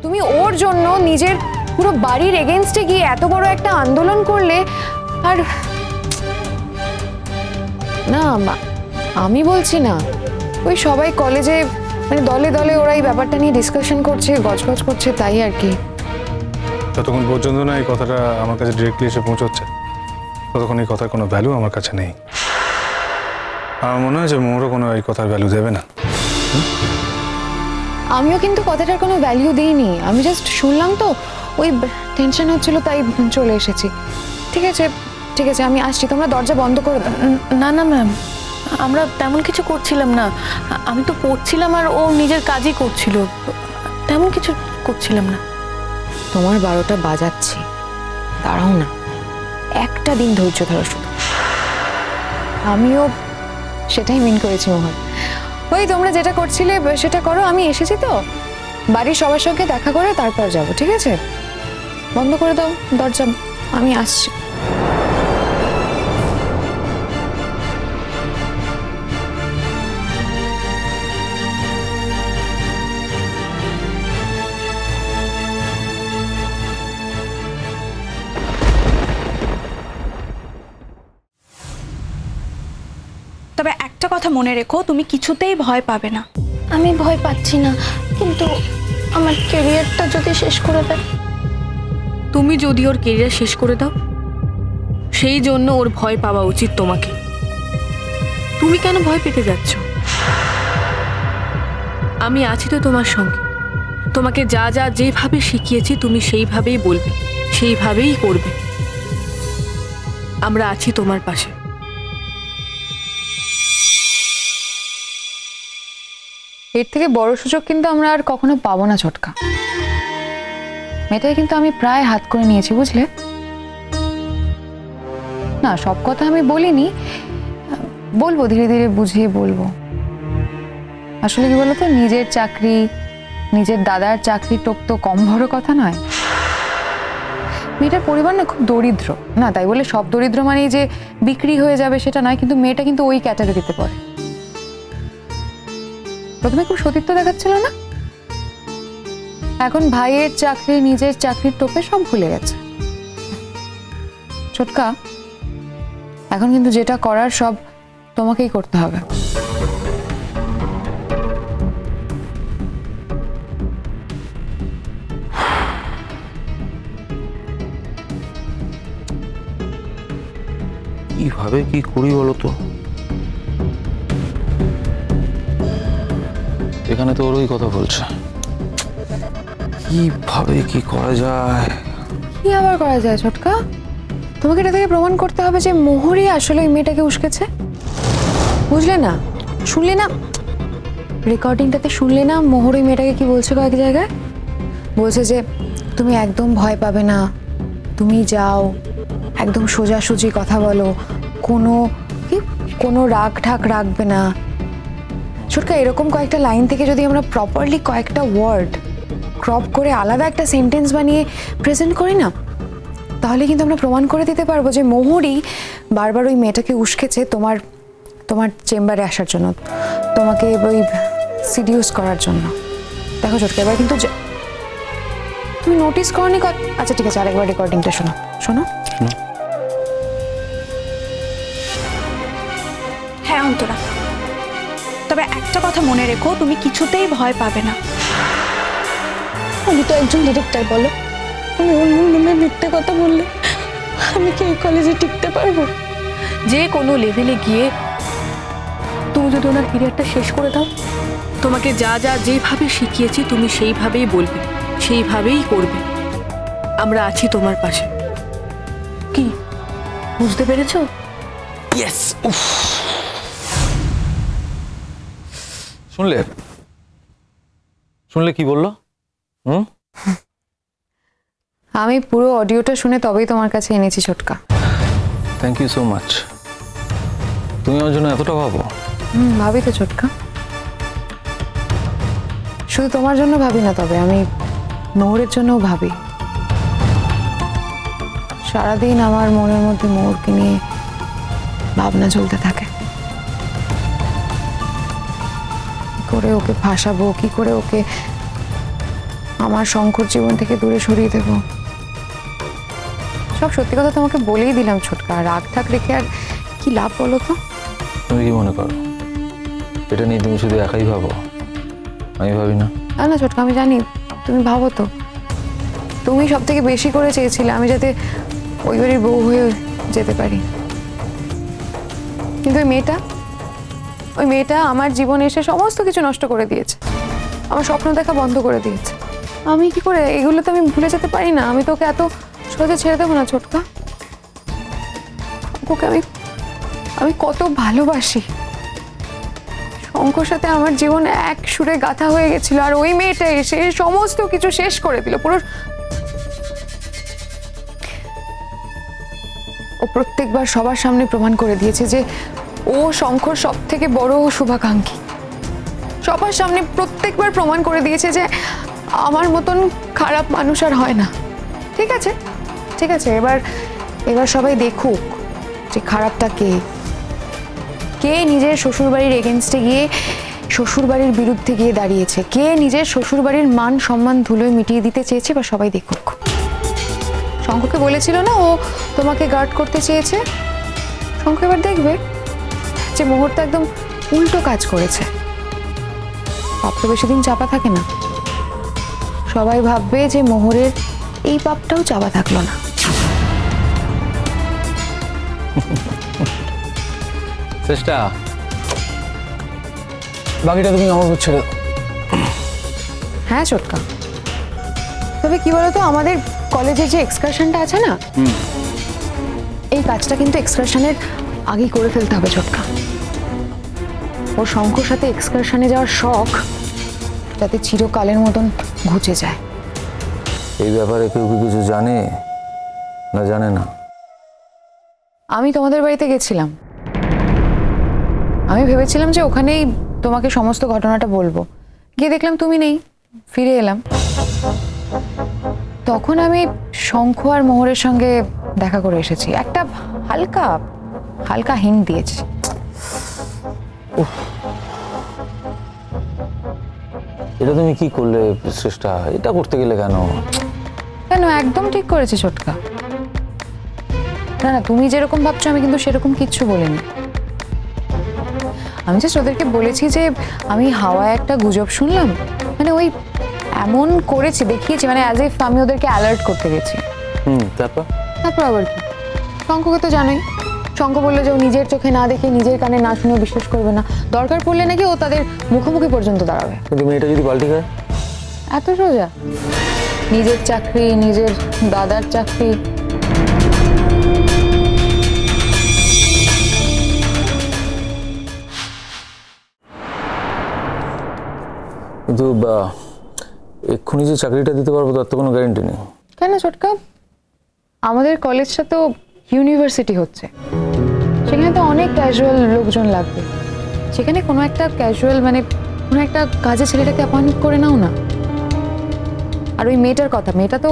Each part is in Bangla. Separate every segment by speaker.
Speaker 1: তুমি ওর জন্য নিজের পুরো বাড়ির এগেইনস্টে গিয়ে এত বড় একটা আন্দোলন করলে। আর না আমি বলছি না, ওই সবাই কলেজে মানে দলে দলে ওরা এই ব্যাপারটা নিয়ে ডিসকাশন করছে, গজগজ করছে, তাই আর কি।
Speaker 2: যতক্ষণ পর্যন্ত না এই কথাটা আমার কাছে ডিরেক্টলি এসে পৌঁছচ্ছে ততক্ষণ এই কথার কোনো ভ্যালু আমার কাছে নেই। আমার মনে হয় যে মোরও কোনো এই কথার ভ্যালু দেবে না।
Speaker 1: আমিও কিন্তু কথাটার কোনো ভ্যালু দিইনি, আমি জাস্ট শুনলাম তো, ওই টেনশন হচ্ছিল তাই চলে এসেছি। ঠিক আছে ঠিক আছে, আমি আসছি, তোমরা দরজা বন্ধ করে দাও।
Speaker 3: না না ম্যাম, আমরা তেমন কিছু করছিলাম না, আমি তো পড়ছিলাম আর ও নিজের কাজই করছিল, তেমন কিছু করছিলাম না।
Speaker 1: তোমার 12টা বাজাচ্ছি, দাঁড়াও না, একটা দিন ধৈর্য ধরো শুধু। আমিও সেটাই মিন করেছি মোহন। ওই তোমরা যেটা করছিলে সেটা করো, আমি এসেছি তো, বাড়ির সবার সঙ্গে দেখা করে তারপর যাব, ঠিক আছে? বন্ধ করে দাও দরজা, আমি আসছি।
Speaker 4: তবে একটা কথা মনে রেখো, তুমি কিছুতেই ভয় পাবে না।
Speaker 3: আমি ভয় পাচ্ছি না, কিন্তু আমার ক্যারিয়ারটা যদি শেষ করে দেয়। তুমি যদি ওর ক্যারিয়ার শেষ করে দাও, সেই জন্য ওর ভয় পাওয়া উচিত তোমাকে। তুমি কেন ভয় পেতে যাচ্ছ? আমি আছি তো তোমার সঙ্গে, তোমাকে যা যা যেভাবে শিখিয়েছি তুমি সেইভাবেই বলবে, সেইভাবেই করবে। আমরা আছি তোমার পাশে।
Speaker 1: এর থেকে বড় সুযোগ কিন্তু আমরা আর কখনো পাবো না ছোটকা। মেয়েটাকে কিন্তু আমি প্রায় হাত করে নিয়েছি, বুঝলে? না, সব কথা আমি বলিনি, বলবো ধীরে ধীরে বুঝিয়ে বলবো। আসলে কি বলতো, নিজের চাকরি, নিজের দাদার চাকরি টোপ তো কম বড় কথা নয়। মেয়েটার পরিবার না খুব দরিদ্র, না তাই বলে সব দরিদ্র মানেই যে বিক্রি হয়ে যাবে সেটা নয়, কিন্তু মেয়েটা কিন্তু ওই ক্যাটাগরিতে পড়ে। প্রথমে খুব সতীত্ব দেখাচ্ছিল না, এখন ভাইয়ের চাকরি, নিজের চাকরির টোপে সব ভুলে গেছে। ছোটকা, এখন কিন্তু যেটা করার সব তোমাকেই করতে হবে।
Speaker 5: কিভাবে কি করি বলো তো? এখানে তো ওরই কথা বলছে, কিভাবে কি করা যায়?
Speaker 1: কি আবার করা যায় ছোটকা? তোমাকে এটা থেকে প্রমাণ করতে হবে যে মোহরই আসলে ওই মেয়েটাকে উস্কেছে, বুঝলে না? শুনলে না রেকর্ডিংটাতে, শুনলে না মোহর ওই মেয়েটাকে কি বলছে? কয়েক জায়গায় বলছে যে তুমি একদম ভয় পাবে না, তুমি যাও, একদম সোজাসুজি কথা বলো, কোনো রাগ ঢাক রাখবে না। ছোটকা, এরকম কয়েকটা লাইন থেকে যদি আমরা প্রপারলি কয়েকটা ওয়ার্ড ক্রপ করে আলাদা একটা সেন্টেন্স বানিয়ে প্রেজেন্ট করি না, তাহলে কিন্তু আমরা প্রমাণ করে দিতে পারবো যে মোহরই বারবার ওই মেয়েটাকে উস্কেছে তোমার চেম্বারে আসার জন্য, তোমাকে ওই সিডিউস করার জন্য। দেখো ছোটকা, এবার কিন্তু তুমি নোটিস করনি। আচ্ছা ঠিক আছে, আরেকবার রেকর্ডিংটা শোনো শোনো।
Speaker 4: হ্যাঁ অন্তরা, তবে একটা কথা মনে রেখো, তুমি কিছুতেই ভয় পাবে না।
Speaker 3: আমি তো একজন ডিরেক্টর, বলো আমি অন্য নামে মিথ্যে কথা বললে আমি কি এই কলেজে টিকতে পারবো? যে কোনো লেভেলে গিয়ে তুমি যদি ওনার ক্যারিয়ারটা শেষ করে দাও, তোমাকে যা যা যেভাবে শিখিয়েছি তুমি সেইভাবেই বলবে, সেইভাবেই করবে। আমরা আছি তোমার পাশে। কি বুঝতে পেরেছো?
Speaker 5: ইয়েস। শুনলে শুনলে কি বললো?
Speaker 1: আমি পুরো অডিওটা শুনে তবেই তোমার কাছে এনেছি ছোটকা।
Speaker 5: Thank you so much. তুমি আমার জন্য এতটা ভাবো?
Speaker 1: ভাবি তো ছোটকা, শুধু তোমার জন্য ভাবি না, তবে আমি মোহরের জন্যও ভাবি। সারাদিন আমার মনের মধ্যে মোহরকে নিয়ে ভাবনা চলতে থাকে, কি করে ওকে ফাঁসাবো, কি করে ওকে আমার শঙ্কর জীবন থেকে দূরে সরিয়ে দেব। সব সত্যি কথা তোমাকে বলেই দিলাম ছোটকা, রাগ ঠাক রেখে আর কি লাভ বলো তো?
Speaker 5: তুমি কি মনে করো এটা নিয়ে তুমি শুধু একাই ভাবো? আমি ভাবি না।
Speaker 1: না না ছোটকা, আমি জানি তুমি ভাবো তো। তুমি সব থেকে বেশি করে চেয়েছিলে আমি যাতে ওই বাড়ির বউ হয়ে যেতে পারি, কিন্তু ওই মেয়েটা আমার জীবনে এসে সমস্ত কিছু নষ্ট করে দিয়েছে, আমার স্বপ্ন দেখা বন্ধ করে দিয়েছে। আমি কি করে এগুলো তো আমি ভুলে যেতে পারি না। আমি তোকে এত সহজে ছেড়ে দেবো না ছোটকা। ওকে আমি কত ভালোবাসি। শঙ্কর সাথে আমার জীবন এক সুরে গাথা হয়ে গেছিল, আর ওই মেয়েটা এসে সমস্ত কিছু শেষ করে দিল পুরো। ও প্রত্যেকবার সবার সামনে প্রমাণ করে দিয়েছে যে ও শঙ্কর সব থেকে বড় শুভাকাঙ্ক্ষী। সবার সামনে প্রত্যেকবার প্রমাণ করে দিয়েছে যে আমার মতন খারাপ মানুষ আর হয় না। ঠিক আছে ঠিক আছে, এবার সবাই দেখুক যে খারাপটা কে নিজের শ্বশুরবাড়ির এগেনস্টে গিয়ে শ্বশুরবাড়ির বিরুদ্ধে গিয়ে দাঁড়িয়েছে, কে নিজের শ্বশুরবাড়ির মান সম্মান ধুলোয় মিটিয়ে দিতে চেয়েছে। বা সবাই দেখুক। শঙ্করকে বলেছিল না ও তোমাকে গার্ড করতে চেয়েছে, শঙ্কর এবার দেখবে যে মুহূর্তে একদম উল্টো কাজ করেছে। পাপ তো বেশি দিন চাপা থাকে না। সবাই ভাববে যে মোহরের এই পাপটাও চাপা থাকলো না।
Speaker 5: চেষ্টা বাকিটা তুমি আমার উপর ছেড়ে দাও।
Speaker 1: হ্যাঁ ছোটকা, তবে কি বলতো, আমাদের কলেজে যে এক্সকারশনটা আছে না, এই কাজটা কিন্তু এক্সকারশনের আগেই করে ফেলতে হবে ছোটকা। ওর শঙ্কর সাথে এক্সকারশনে যাওয়ার শখ যাতে চিরকালের মতন ঘুচে যায়।
Speaker 5: এই ব্যাপারে কেউ কি কিছু জানে না জানে না?
Speaker 1: আমি তোমাদের বাড়িতে গেছিলাম, আমি ভেবেছিলাম যে ওখানেই তোমাকে সমস্ত ঘটনাটা বলবো। গিয়ে দেখলাম তুমি নেই, ফিরে এলাম। তখন আমি শঙ্খ আর মোহরের সঙ্গে দেখা করে এসেছি, একটা হালকা হালকা হিন্ট দিয়েছি।
Speaker 5: এটা তুমি কি করলে চেষ্টা? এটা করতে গেলে কেন?
Speaker 1: কেন, একদম ঠিক করেছি ছোটকা। না না, তুমি যেরকম ভাবছো আমি কিন্তু সেরকম কিচ্ছু বলিনি। আমি জাস্ট ওদেরকে বলেছি যে আমি হাওয়ায় একটা গুজব শুনলাম, মানে ওই এমন করেছি দেখিয়েছি, মানে অ্যাজ ইফ আমি ওদেরকে অ্যালার্ট করতে গেছি। তারপর আবার কি, শঙ্ককে তো জানোই। শঙ্ক বললো যে ও নিজের চোখে না দেখে নিজের কানে না শুনে বিশ্বাস করবে না, দরকার পড়লে নাকি ও তাদের মুখোমুখি পর্যন্ত দাঁড়াবে।
Speaker 5: কিন্তু মেয়েটা যদি পাল্টি খায়?
Speaker 1: এত সোজা? নিজের চাকরি, নিজের দাদার চাকরি।
Speaker 5: কিন্তু এক্ষুনি যে চাকরিটা দিতে পারবো তার তো কোনো গ্যারেন্টি নেই।
Speaker 1: কেন ছোটকা, আমাদের কলেজটা তো ইউনিভার্সিটি হচ্ছে, সেখানে তো অনেক ক্যাজুয়াল লোকজন লাগবে। সেখানে কোনো একটা ক্যাজুয়াল মানে কোনো একটা কাজে ছেলেটাকে অ্যাপয়েন্ট করে নাও না। আর ওই মেয়েটার কথা, মেয়েটা তো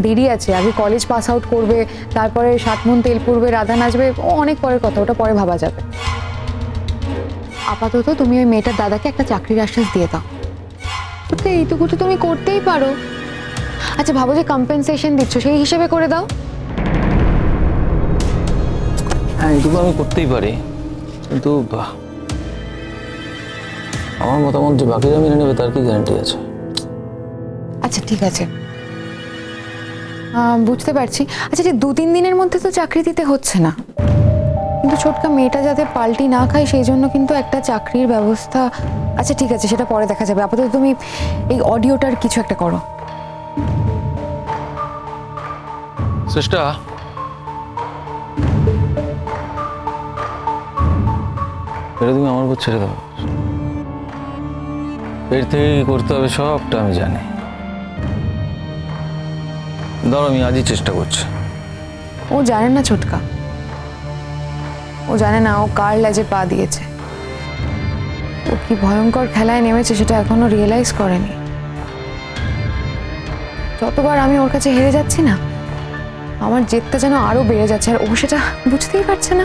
Speaker 1: দেরি আছে, আগে কলেজ পাস আউট করবে, তারপরে 7 মণ তেল পুড়বে, রাধা নাচবে, ও অনেক পরের কথা, ওটা পরে ভাবা যাবে। আপাতত তুমি ওই মেয়েটার দাদাকে একটা চাকরির আশ্বাস দিয়ে দাও। এইটুকু তো তুমি করতেই পারো। আচ্ছা ভাবো যে কম্পেনসেশন দিচ্ছ, সেই হিসেবে করে দাও।
Speaker 5: হ্যাঁ, এইটুকু আমি করতেই পারি, কিন্তু আমার মতামত যে বাকিরা মেনে নেবে তার কি গ্যারান্টি আছে?
Speaker 1: আচ্ছা ঠিক আছে, বুঝতে পারছি। আচ্ছা, যে 2-3 দিনের মধ্যে তো চাকরি দিতে হচ্ছে না, কিন্তু ছোটকা মেয়েটা যাতে পাল্টি না খায় সেই জন্য কিন্তু একটা চাকরির ব্যবস্থা। আচ্ছা ঠিক আছে, সেটা পরে দেখা যাবে। আপাতত তুমি এই অডিওটার কিছু একটা করো।
Speaker 5: চেষ্টা এটা তুমি আমার উপর ছেড়ে দাও। এর থেকে কি করতে হবে সবটা আমি জানি। ধরো আমি আজই চেষ্টা করছি।
Speaker 1: ও জানে না ছোটকা, ও জানে না ও কার লেজে পা দিয়েছে। ও কি ভয়ঙ্কর খেলায় নেমেছে সেটা এখনো রিয়েলাইজ করেনি। যতবার আমি ওর কাছে হেরে যাচ্ছি না, আমার জেদটা যেন আরো বেড়ে যাচ্ছে, আর ও সেটা বুঝতেই পারছে না।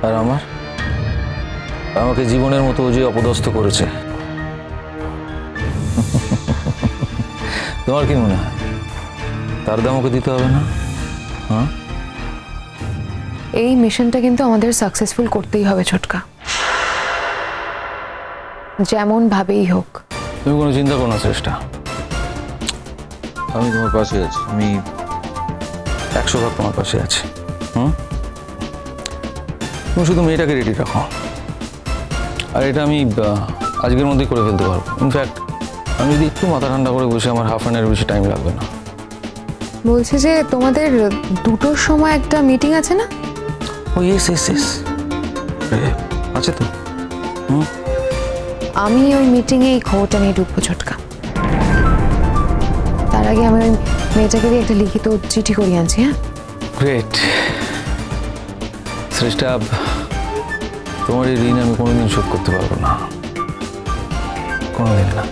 Speaker 5: আর আমাকে জীবনের মতো যে অপদস্থ করেছে, তোমার কি মনে হয় তার দাম ওকে দিতে হবে না? হ্যাঁ,
Speaker 1: এই মিশনটা কিন্তু আমাদের সাকসেসফুল করতেই হবে ছোটকা, যেমন ভাবেই হোক।
Speaker 5: তুমি কোনো চিন্তা করো না চেষ্টা, আমি তোমার পাশে আছি, আমি 100% তোমার পাশে আছি। তুমি শুধু মেয়েটাকে রেডি রাখো, আর এটা আমি আজকের মধ্যেই করে ফেলতে পারবো। ইনফ্যাক্ট আমি যদি একটু মাথা ঠান্ডা করে বসে আমার হাফ অ্যান আওয়ার বেশি টাইম লাগবে না।
Speaker 1: বলছে যে তোমাদের 2টোর সময় একটা মিটিং আছে না?
Speaker 5: ও ইয়েস ইয়েস ইয়েস, আছে তো।
Speaker 1: আমি ওই মিটিংয়ে এই খবরটা নিয়ে ঢুকবো ছোটকা। তার আগে আমি ওই মেয়েটাকে দিয়ে একটা লিখিত চিঠি করিয়ে আনছি। হ্যাঁ,
Speaker 5: গ্রেট শ্রেষ্ঠা, তোমার এই ঋণ আমি কোনোদিন শোধ করতে পারবো না, কোনোদিন না।